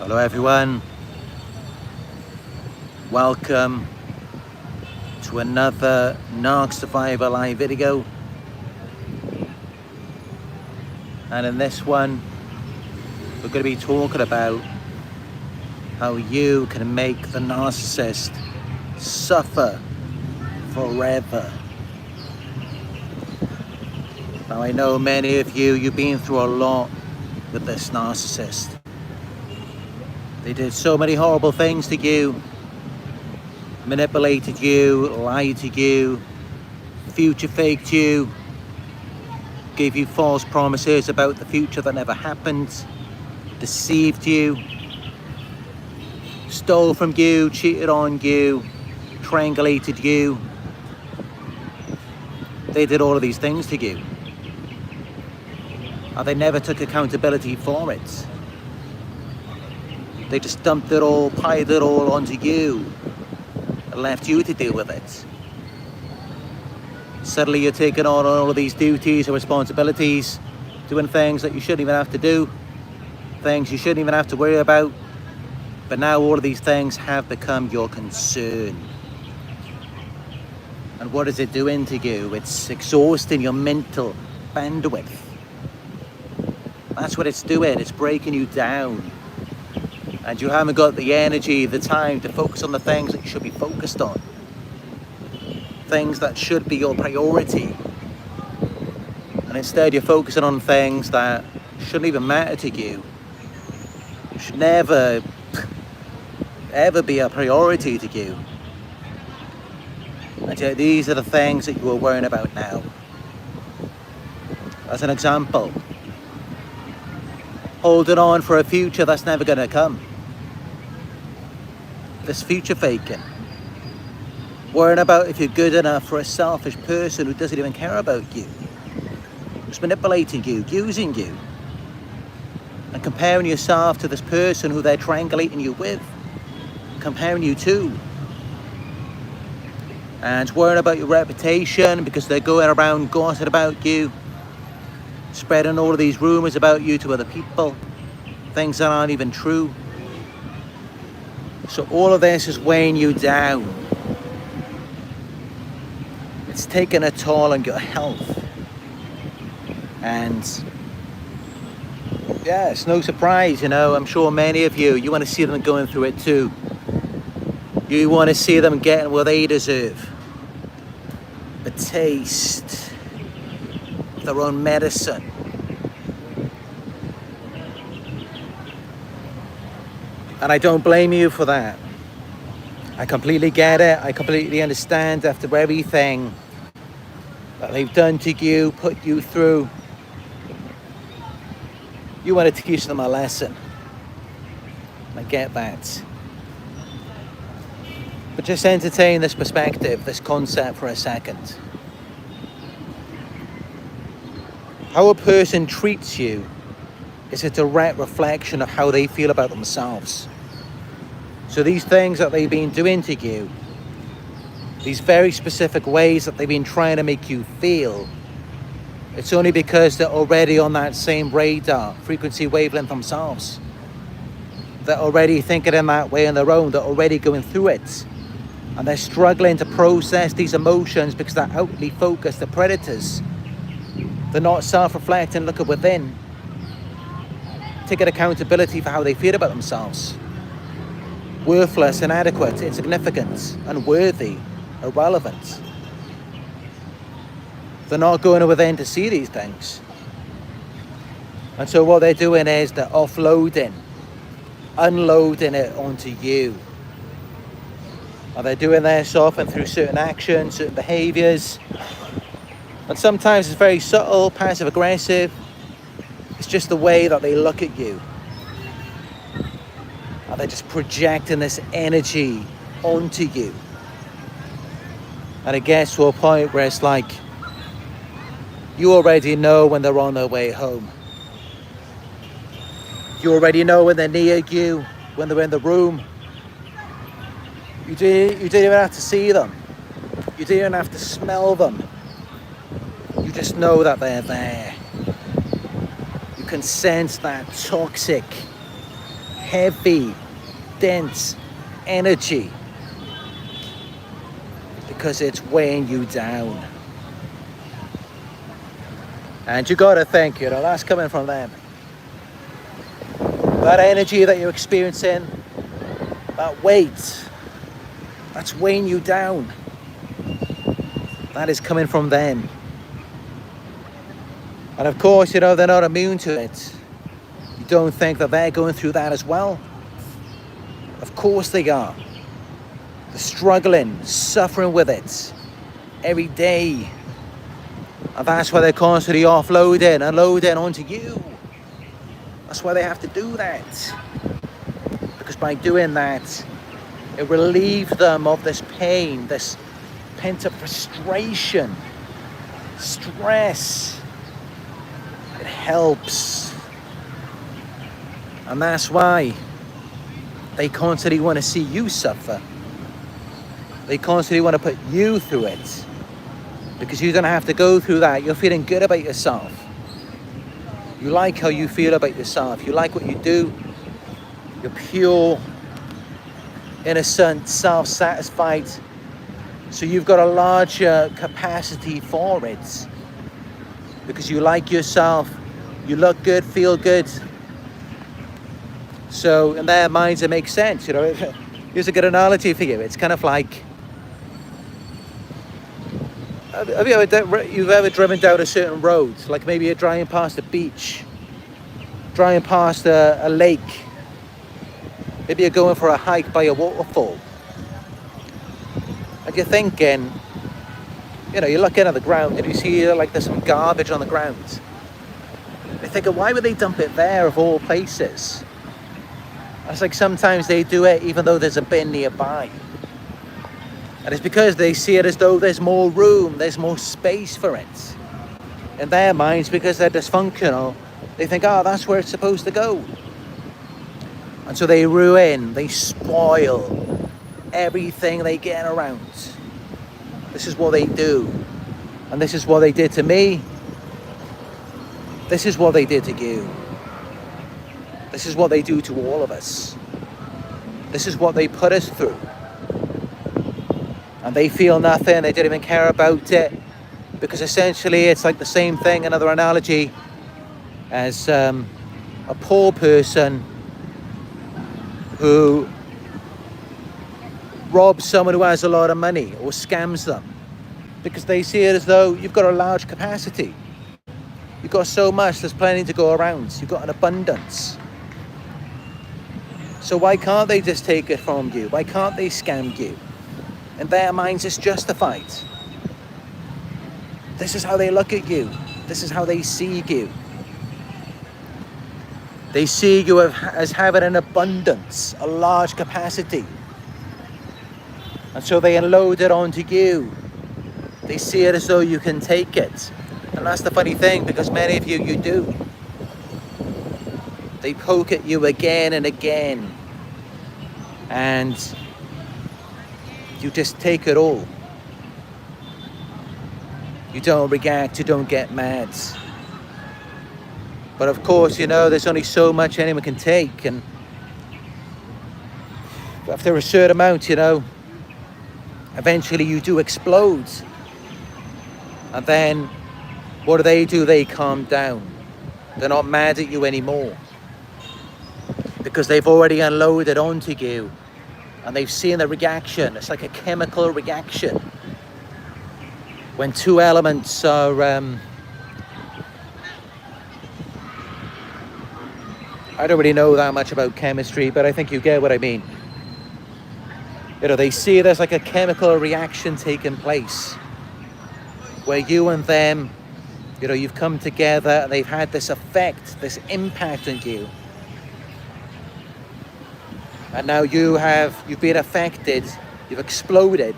Hello everyone, welcome to another Narc Survivor live video. And in this one we're going to be talking about how you can make the narcissist suffer forever. Now I know many of you've been through a lot with this narcissist. They did so many horrible things to you, manipulated you, lied to you, future faked you, gave you false promises about the future that never happened, deceived you, stole from you, cheated on you, triangulated you. They did all of these things to you, and they never took accountability for it. They just dumped it all, piled it all onto you, and left you to deal with it. Suddenly you're taking on all of these duties and responsibilities, doing things that you shouldn't even have to do, things you shouldn't even have to worry about, but now all of these things have become your concern. And what is it doing to you? It's exhausting your mental bandwidth. That's what it's doing, it's breaking you down. And you haven't got the energy, the time to focus on the things that you should be focused on. Things that should be your priority. And instead you're focusing on things that shouldn't even matter to you. Should never, ever be a priority to you. And yet these are the things that you are worrying about now. As an example, holding on for a future that's never going to come. This future faking. Worrying about if you're good enough for a selfish person who doesn't even care about you. Who's manipulating you, using you. And comparing yourself to this person who they're triangulating you with. Comparing you to. And worrying about your reputation because they're going around gossiping about you. Spreading all of these rumors about you to other people. Things that aren't even true. So all of this is weighing you down. It's taking a toll on your health. And yeah, it's no surprise, I'm sure many of you want to see them going through it too. You want to see them getting what they deserve. A taste of their own medicine. And I don't blame you for that. I completely get it. I completely understand after everything that they've done to you, put you through. You want to teach them a lesson. I get that. But just entertain this perspective, this concept for a second. How a person treats you is a direct reflection of how they feel about themselves. So these things that they've been doing to you, these very specific ways that they've been trying to make you feel, it's only because they're already on that same radar, frequency wavelength themselves. They're already thinking in that way on their own, they're already going through it. And they're struggling to process these emotions because they're outwardly focused, they're predators. They're not self-reflecting, looking within. Taking accountability for how they feel about themselves. Worthless, inadequate, insignificant, unworthy, irrelevant. They're not going within to see these things. And so what they're doing is they're offloading, unloading it onto you. And they're doing this often through certain actions, certain behaviors. And sometimes it's very subtle, passive aggressive. It's just the way that they look at you. And they're just projecting this energy onto you. And it gets to a point where it's like, you already know when they're on their way home. You already know when they're near you, when they're in the room. You didn't even have to see them. You didn't have to smell them. You just know that they're there. You can sense that toxic, heavy, dense energy, because it's weighing you down. And you gotta think, that's coming from them. That energy that you're experiencing, that weight, that's weighing you down. That is coming from them. And of course, they're not immune to it. You don't think that they're going through that as well? Of course they are. They're struggling, suffering with it every day. And that's why they're constantly offloading, unloading onto you. That's why they have to do that. Because by doing that, it relieves them of this pain, this pent-up frustration, stress. It helps. And that's why they constantly want to see you suffer. They constantly want to put you through it. Because you don't have to go through that. You're feeling good about yourself. You like how you feel about yourself. You like what you do. You're pure, innocent, self-satisfied. So you've got a larger capacity for it. Because you like yourself. You look good, feel good. So in their minds it makes sense. Here's a good analogy for you. It's kind of like, have you ever driven down a certain road? Like maybe you're driving past a beach, driving past a lake. Maybe you're going for a hike by a waterfall. And you're thinking, you're looking at the ground and you see like there's some garbage on the ground. You're thinking, why would they dump it there of all places? It's like sometimes they do it even though there's a bin nearby. And it's because they see it as though there's more room, there's more space for it. In their minds, because they're dysfunctional, they think, that's where it's supposed to go. And so they ruin, they spoil everything they get around. This is what they do. And this is what they did to me. This is what they did to you. This is what they do to all of us. This is what they put us through. And they feel nothing, they don't even care about it. Because essentially it's like the same thing, another analogy, as a poor person who robs someone who has a lot of money or scams them. Because they see it as though you've got a large capacity. You've got so much, there's plenty to go around. You've got an abundance. So why can't they just take it from you? Why can't they scam you? In their minds, it's justified. This is how they look at you. This is how they see you. They see you as having an abundance, a large capacity. And so they unload it onto you. They see it as though you can take it. And that's the funny thing, because many of you do. They poke at you again and again. And you just take it all. You don't react, you don't get mad. But of course, there's only so much anyone can take. And after a certain amount, eventually you do explode. And then what do? They calm down. They're not mad at you anymore. Because they've already unloaded onto you. And they've seen the reaction. It's like a chemical reaction. When two elements are... I don't really know that much about chemistry, but I think you get what I mean. They see there's like a chemical reaction taking place. Where you and them, you've come together and they've had this effect, this impact on you. And now you've been affected, you've exploded.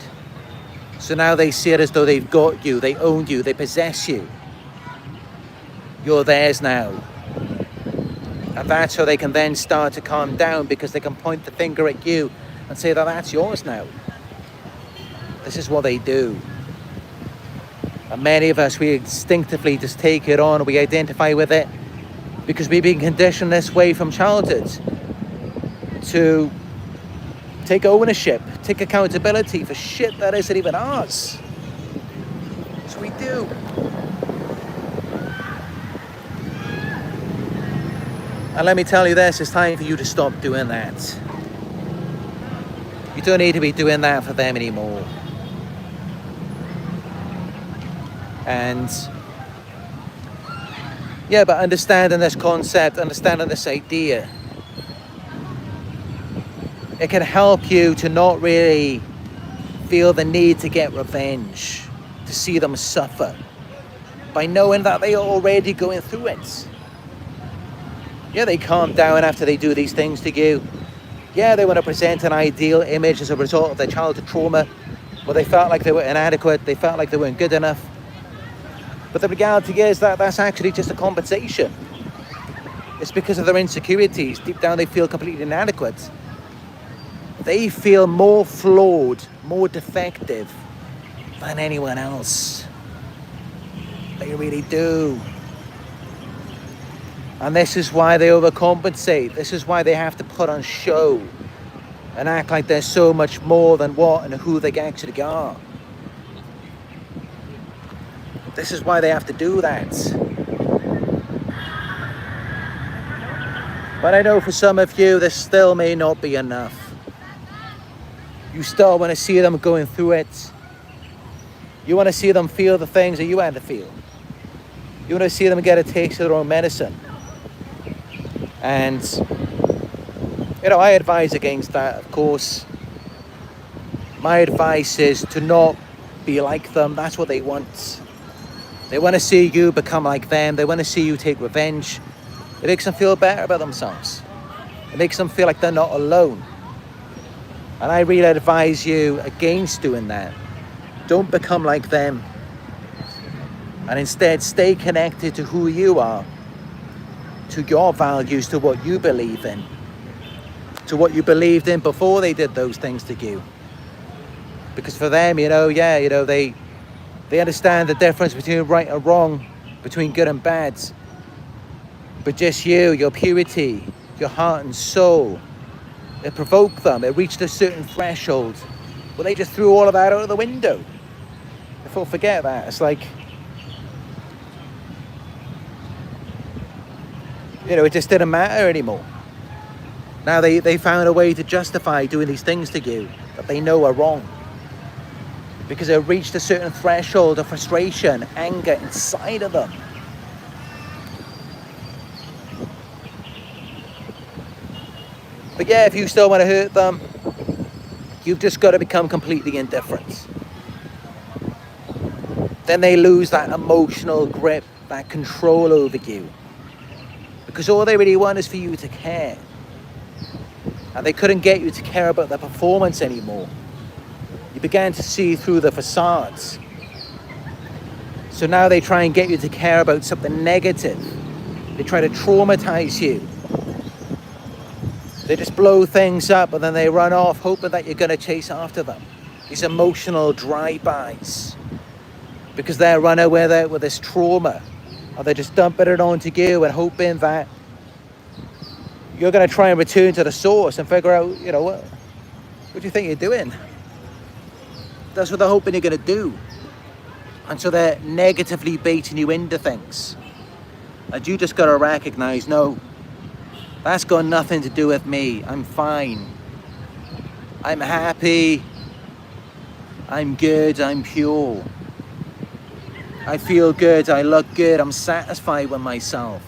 So now they see it as though they've got you, they own you, they possess you. You're theirs now. And that's how they can then start to calm down, because they can point the finger at you and say that that's yours now. This is what they do. And many of us, we instinctively just take it on, we identify with it, because we've been conditioned this way from childhood. to take ownership, take accountability for shit that isn't even ours. So we do. And let me tell you this, it's time for you to stop doing that. You don't need to be doing that for them anymore. And yeah, but understanding this concept, understanding this idea, it can help you to not really feel the need to get revenge, to see them suffer, by knowing that they are already going through it. Yeah, they calm down after they do these things to you. Yeah, they want to present an ideal image as a result of their childhood trauma, where they felt like they were inadequate, they felt like they weren't good enough. But the reality is that that's actually just a compensation. It's because of their insecurities. Deep down, they feel completely inadequate. They feel more flawed, more defective than anyone else. They really do. And this is why they overcompensate. This is why they have to put on show and act like they're so much more than what and who they actually are. This is why they have to do that. But I know for some of you, this still may not be enough. You still want to see them going through it. You want to see them feel the things that you had to feel. You want to see them get a taste of their own medicine. And, I advise against that, of course. My advice is to not be like them. That's what they want. They want to see you become like them. They want to see you take revenge. It makes them feel better about themselves. It makes them feel like they're not alone. And I really advise you against doing that. Don't become like them. And instead, stay connected to who you are, to your values, to what you believe in, to what you believed in before they did those things to you. Because for them, they understand the difference between right and wrong, between good and bad. But just you, your purity, your heart and soul, it provoked them. It reached a certain threshold. Well, they just threw all of that out of the window. I thought, forget that. It's like, it just didn't matter anymore. Now they found a way to justify doing these things to you that they know are wrong. Because it reached a certain threshold of frustration, anger inside of them. But yeah, if you still want to hurt them, you've just got to become completely indifferent. Then they lose that emotional grip, that control over you. Because all they really want is for you to care. And they couldn't get you to care about their performance anymore. You began to see through the facades. So now they try and get you to care about something negative. They try to traumatize you. They just blow things up and then they run off, hoping that you're going to chase after them. These emotional drive-bys. Because they're running away with this trauma. Or they're just dumping it onto you and hoping that you're going to try and return to the source and figure out, what do you think you're doing? That's what they're hoping you're going to do. And so they're negatively baiting you into things. And you just got to recognize, no, that's got nothing to do with me. I'm fine. I'm happy. I'm good. I'm pure. I feel good. I look good. I'm satisfied with myself.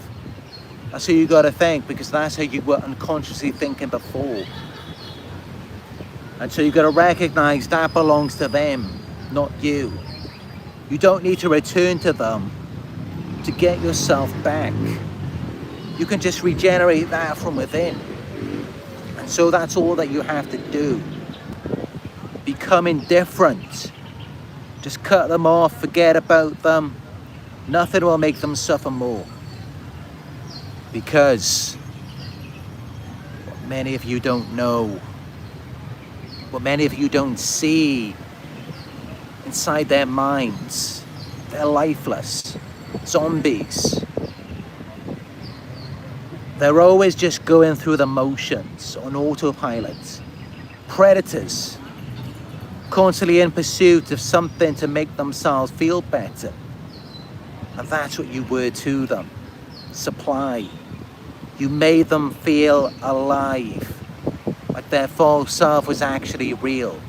That's how you got to think, because that's how you were unconsciously thinking before. And so you got to recognize that belongs to them, not you. You don't need to return to them to get yourself back. You can just regenerate that from within. And so that's all that you have to do. Become indifferent. Just cut them off, forget about them. Nothing will make them suffer more. Because what many of you don't know, what many of you don't see inside their minds, they're lifeless, zombies. They're always just going through the motions on autopilot. Predators, constantly in pursuit of something to make themselves feel better. And that's what you were to them. Supply. You made them feel alive, like their false self was actually real.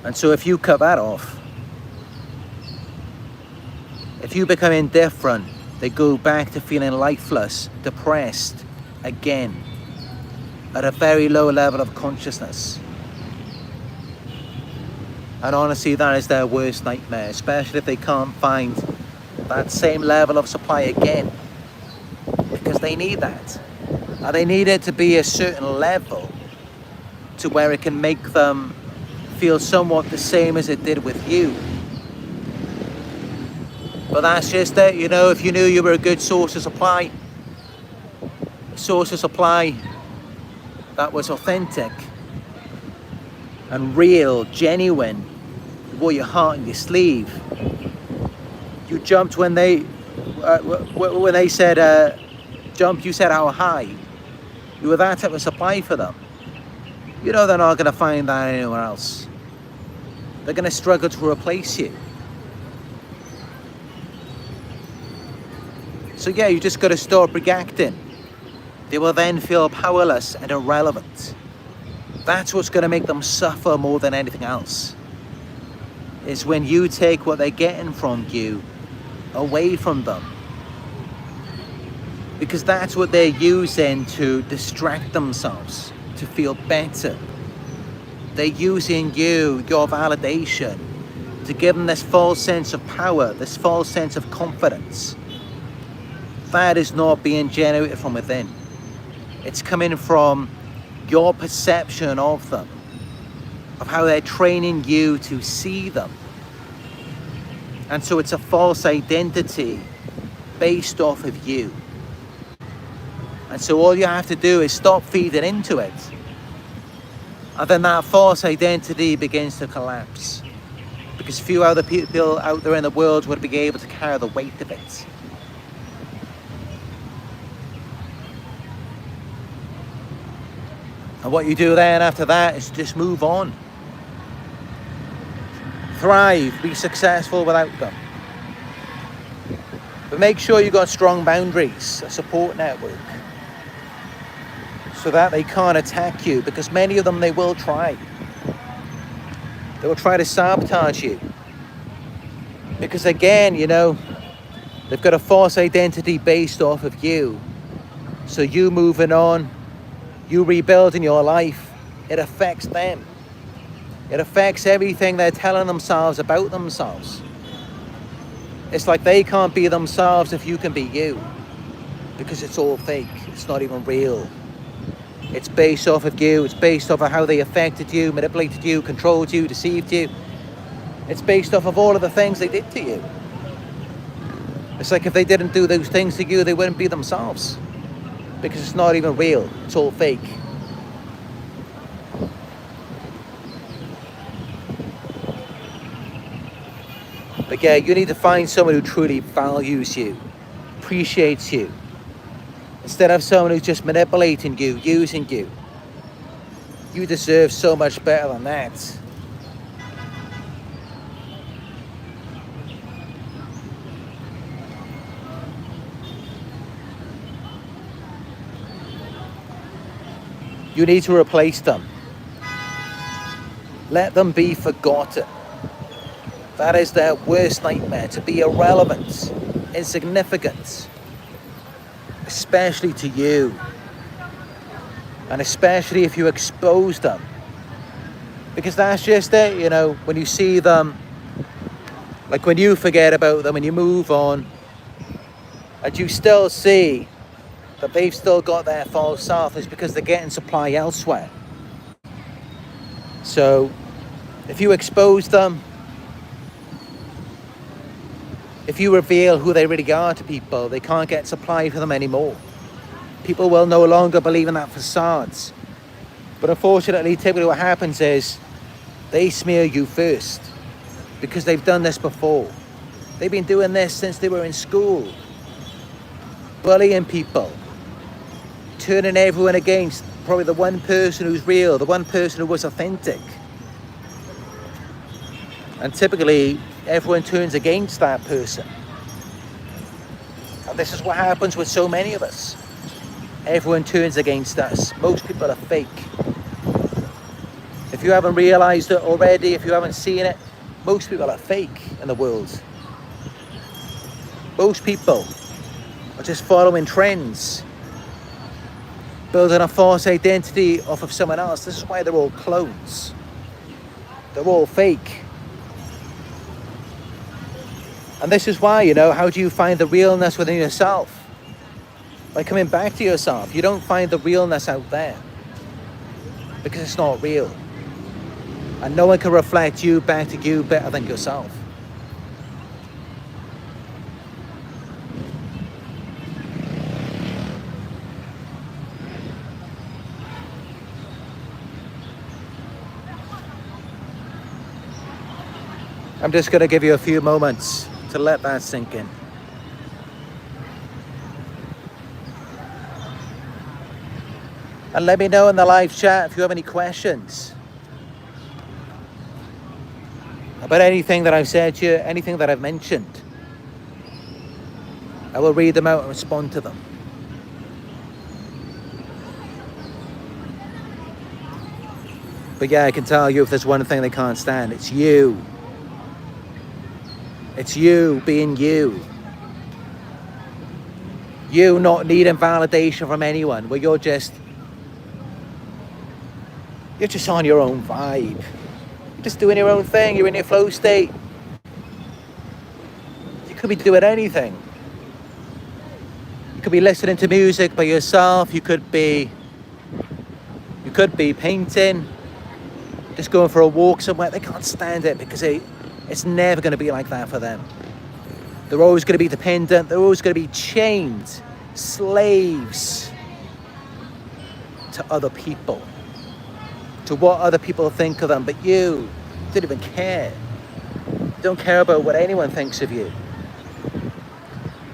And so if you cut that off, if you become indifferent, they go back to feeling lifeless, depressed, again, at a very low level of consciousness. And honestly, that is their worst nightmare, especially if they can't find that same level of supply again, because they need that. And they need it to be a certain level to where it can make them feel somewhat the same as it did with you. But that's just it, you know, if you knew you were a good source of supply, a source of supply that was authentic and real, genuine, wore your heart in your sleeve. You jumped when they said jump, you said how high. You were that type of supply for them. You know they're not going to find that anywhere else. They're going to struggle to replace you. So yeah, you just got to stop reacting. They will then feel powerless and irrelevant. That's what's going to make them suffer more than anything else. Is when you take what they're getting from you away from them. Because that's what they're using to distract themselves, to feel better. They're using you, your validation, to give them this false sense of power, this false sense of confidence. That is not being generated from within. It's coming from your perception of them, of how they're training you to see them. And so it's a false identity based off of you. And so all you have to do is stop feeding into it. And then that false identity begins to collapse. Because few other people out there in the world would be able to carry the weight of it. And what you do then after that is just move on. Thrive, be successful without them. But make sure you've got strong boundaries, a support network, so that they can't attack you, because many of them, they will try. They will try to sabotage you. Because again, you know, they've got a false identity based off of you. So you moving on, you rebuilding your life, it affects them. It affects everything they're telling themselves about themselves. It's like they can't be themselves if you can be you. Because it's all fake. It's not even real. It's based off of you. It's based off of how they affected you, manipulated you, controlled you, deceived you. It's based off of all of the things they did to you. It's like if they didn't do those things to you, they wouldn't be themselves. Because it's not even real. It's all fake. But yeah, you need to find someone who truly values you, appreciates you, instead of someone who's just manipulating you, using you. You deserve so much better than that. You need to replace them. Let them be forgotten. That is their worst nightmare, to be irrelevant, insignificant, especially to you. And especially if you expose them. Because that's just it, you know, when you see them, like when you forget about them and you move on, and you still see that they've still got their false self, is because they're getting supply elsewhere. So, if you expose them, if you reveal who they really are to people, they can't get supply for them anymore. People will no longer believe in that facades. But unfortunately, typically what happens is they smear you first because they've done this before. They've been doing this since they were in school. bullying people, turning everyone against probably the one person who's real, the one person who was authentic. And typically, everyone turns against that person. And this is what happens with so many of us. Everyone turns against us. Most people are fake. If you haven't realized it already, if you haven't seen it, most people are fake in the world. Most people are just following trends, building a false identity off of someone else. This is why they're all clones. They're all fake. And this is why, how do you find the realness within yourself? By coming back to yourself. You don't find the realness out there because it's not real. And no one can reflect you back to you better than yourself. I'm just going to give you a few moments to let that sink in. And let me know in the live chat if you have any questions about anything that I've said to you, anything that I've mentioned. I will read them out and respond to them. But yeah, I can tell you if there's one thing they can't stand, it's you. It's you being you. You not needing validation from anyone, where you're just on your own vibe. You're just doing your own thing. You're in your flow state. You could be doing anything. You could be listening to music by yourself. You could be painting, just going for a walk somewhere. They can't stand it because it's never going to be like that for them. They're always going to be dependent. They're always going to be chained, slaves to other people, to what other people think of them. But you don't even care. You don't care about what anyone thinks of you.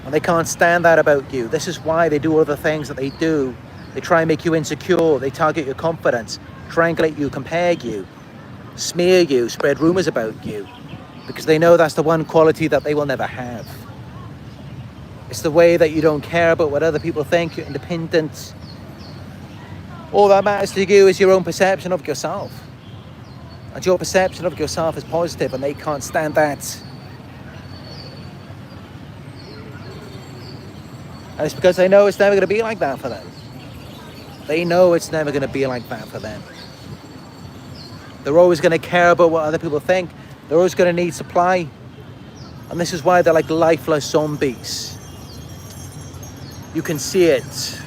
And they can't stand that about you. This is why they do all the things that they do. They try and make you insecure. They target your confidence, triangulate you, compare you, smear you, spread rumors about you. Because they know that's the one quality that they will never have. It's the way that you don't care about what other people think. You're independent. All that matters to you is your own perception of yourself. And your perception of yourself is positive, and they can't stand that. And it's because they know it's never going to be like that for them. They know it's never going to be like that for them. They're always going to care about what other people think. They're always going to need supply. And this is why they're like lifeless zombies. You can see it.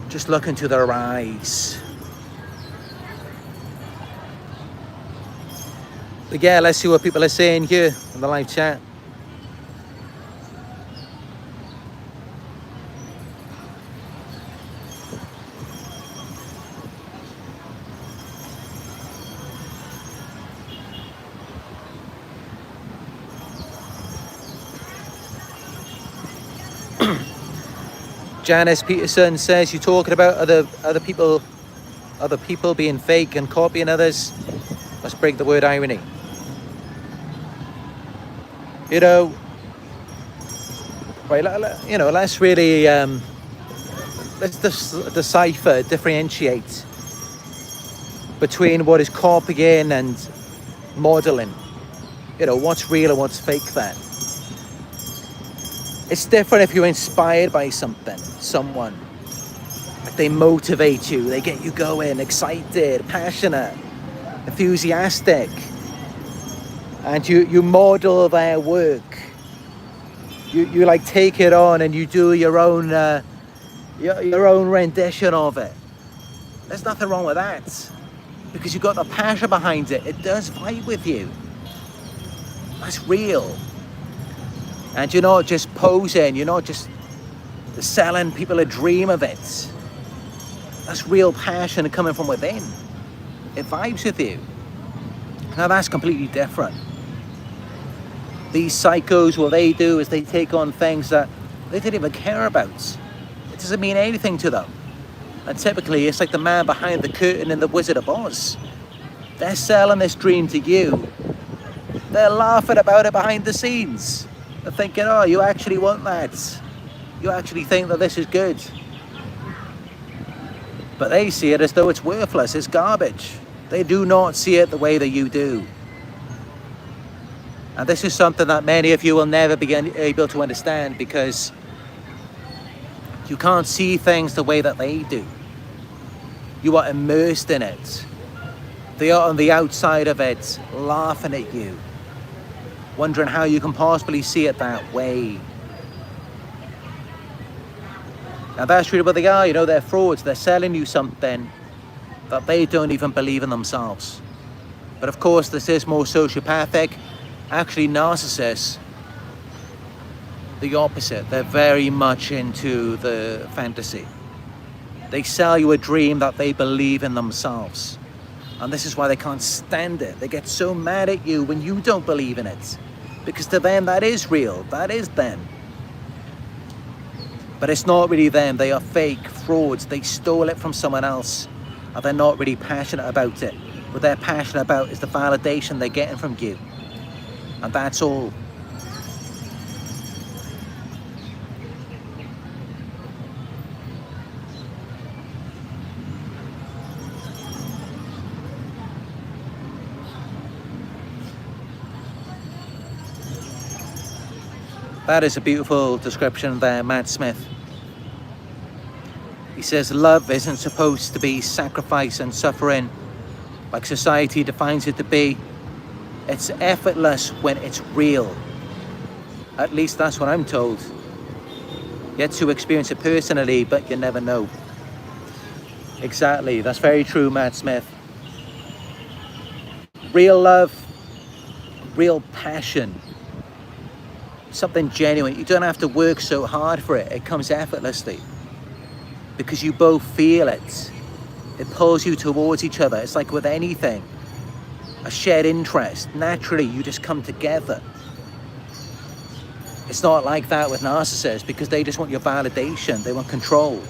Just look into their eyes. But yeah, let's see what people are saying here in the live chat. Janice Peterson says, you're talking about other people being fake and copying others. Let's break the word irony. Right, let's really, let's decipher, differentiate between what is copying and modeling. What's real and what's fake then. It's different if you're inspired by someone. Like they motivate you, they get you going, excited, passionate, enthusiastic. And you model their work. You like take it on and you do your own rendition of it. There's nothing wrong with that. Because you've got the passion behind it. It does vibe with you. That's real. And you're not just posing, you're not just selling people a dream of it. That's real passion coming from within. It vibes with you. Now that's completely different. These psychos, what they do is they take on things that they don't even care about. It doesn't mean anything to them. And typically, it's like the man behind the curtain in The Wizard of Oz. They're selling this dream to you. They're laughing about it behind the scenes. They're thinking, oh, you actually want that. You actually think that this is good. But they see it as though it's worthless, it's garbage. They do not see it the way that you do. And this is something that many of you will never be able to understand, because you can't see things the way that they do. You are immersed in it. They are on the outside of it, laughing at you, wondering how you can possibly see it that way. And that's really what they are, you know, they're frauds. They're selling you something that they don't even believe in themselves. But of course, this is more sociopathic. Actually, narcissists, the opposite. They're very much into the fantasy. They sell you a dream that they believe in themselves. And this is why they can't stand it. They get so mad at you when you don't believe in it. Because to them, that is real. That is them. But it's not really them. They are fake frauds. They stole it from someone else. And they're not really passionate about it. What they're passionate about is the validation they're getting from you. And that's all. That is a beautiful description there, Matt Smith. He says, love isn't supposed to be sacrifice and suffering like society defines it to be. It's effortless when it's real. At least that's what I'm told. Yet to experience it personally, but you never know. Exactly, that's very true, Matt Smith. Real love, real passion. Something genuine. You don't have to work so hard for it. It comes effortlessly because you both feel it. It pulls you towards each other. It's like with anything, a shared interest. Naturally, you just come together. It's not like that with narcissists, because they just want your validation. They want control.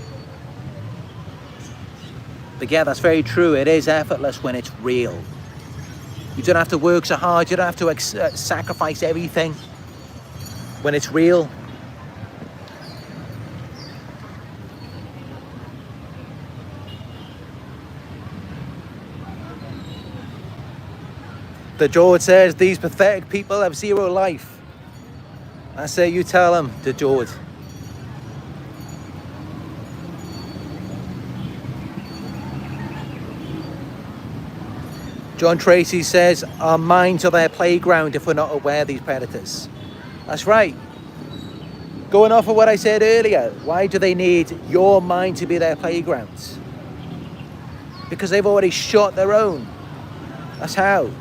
But yeah, that's very true. It is effortless when it's real. You don't have to work so hard. You don't have to sacrifice everything. When it's real. The George says, these pathetic people have zero life. I say, you tell them, the George. John Tracy says, our minds are their playground if we're not aware of these predators. That's right. Going off of what I said earlier, why do they need your mind to be their playground? Because they've already shot their own. That's how.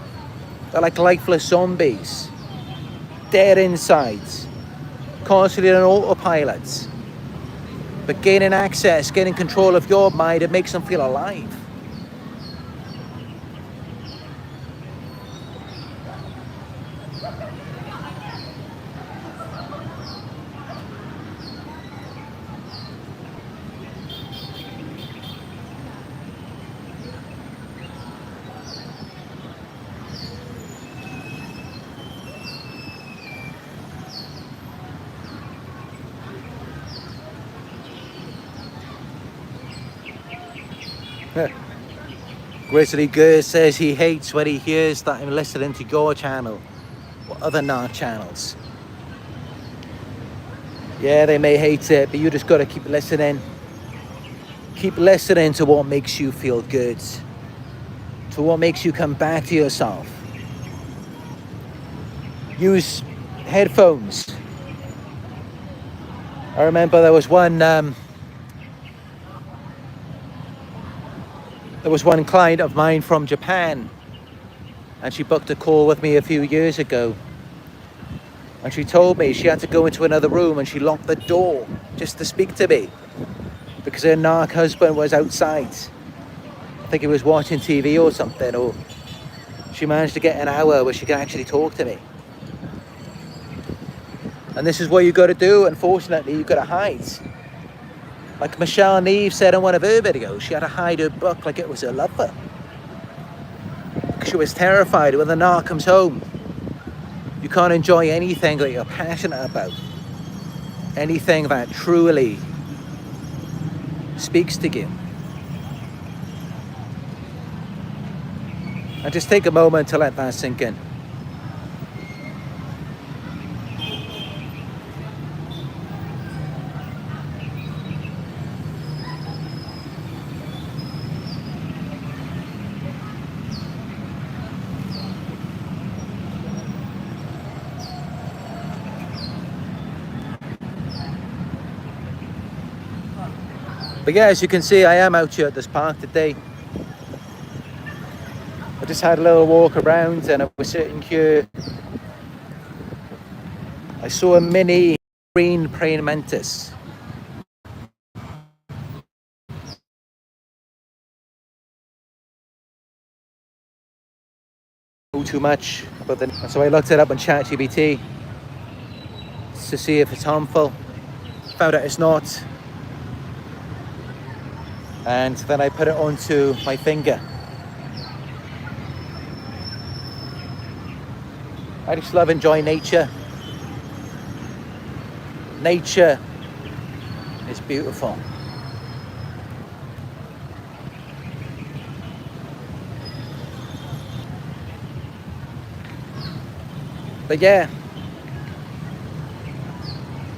They're like lifeless zombies. Dead insides. Constantly on autopilot. But gaining access, gaining control of your mind, it makes them feel alive. Grizzly Gurr says he hates when he hears that I'm listening to your channel or other narc channels. Yeah, they may hate it, but you just got to keep listening. Keep listening to what makes you feel good, to what makes you come back to yourself. Use headphones. I remember there was one client of mine from Japan, and she booked a call with me a few years ago, and she told me she had to go into another room and she locked the door just to speak to me because her narc husband was outside. I think he was watching TV or something, or she managed to get an hour where she could actually talk to me. And this is what you got to do. Unfortunately, you got to hide. Like Michelle Neve said in one of her videos, she had to hide her book like it was her lover. Because she was terrified when the narc comes home. You can't enjoy anything that you're passionate about. Anything that truly speaks to you. And just take a moment to let that sink in. But yeah, as you can see, I am out here at this park today. I just had a little walk around and I was sitting here. I saw a mini green praying mantis. Know too much about the, so I looked it up on ChatGPT to see if it's harmful. Found out it's not. And then I put it onto my finger. I just love enjoying nature. Nature is beautiful. But yeah,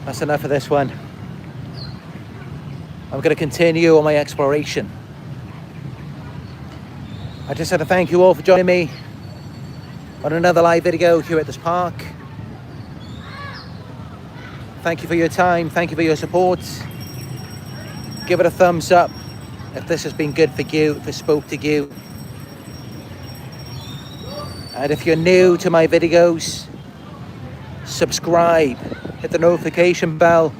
that's enough of this one. I'm going to continue on my exploration. I just had to thank you all for joining me on another live video here at this park. Thank you for your time. Thank you for your support. Give it a thumbs up if this has been good for you, if it spoke to you. And if you're new to my videos, subscribe, hit the notification bell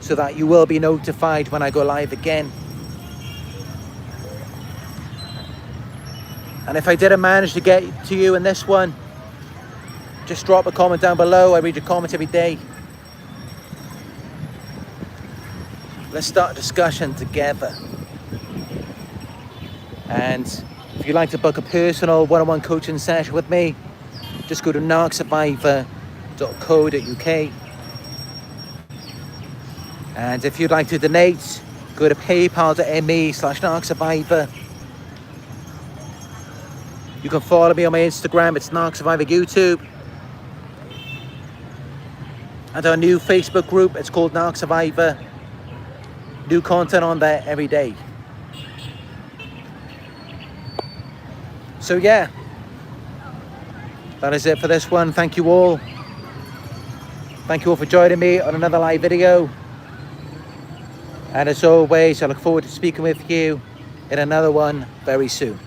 so that you will be notified when I go live again. And if I didn't manage to get to you in this one, just drop a comment down below. I read your comments every day. Let's start a discussion together. And if you'd like to book a personal one-on-one coaching session with me, just go to narcsurvivor.co.uk. And if you'd like to donate, go to paypal.me/narcsurvivor. You can follow me on my Instagram, it's Narc Survivor YouTube. And our new Facebook group, it's called Narc Survivor. New content on there every day. So yeah, that is it for this one. Thank you all. Thank you all for joining me on another live video. And as always, I look forward to speaking with you in another one very soon.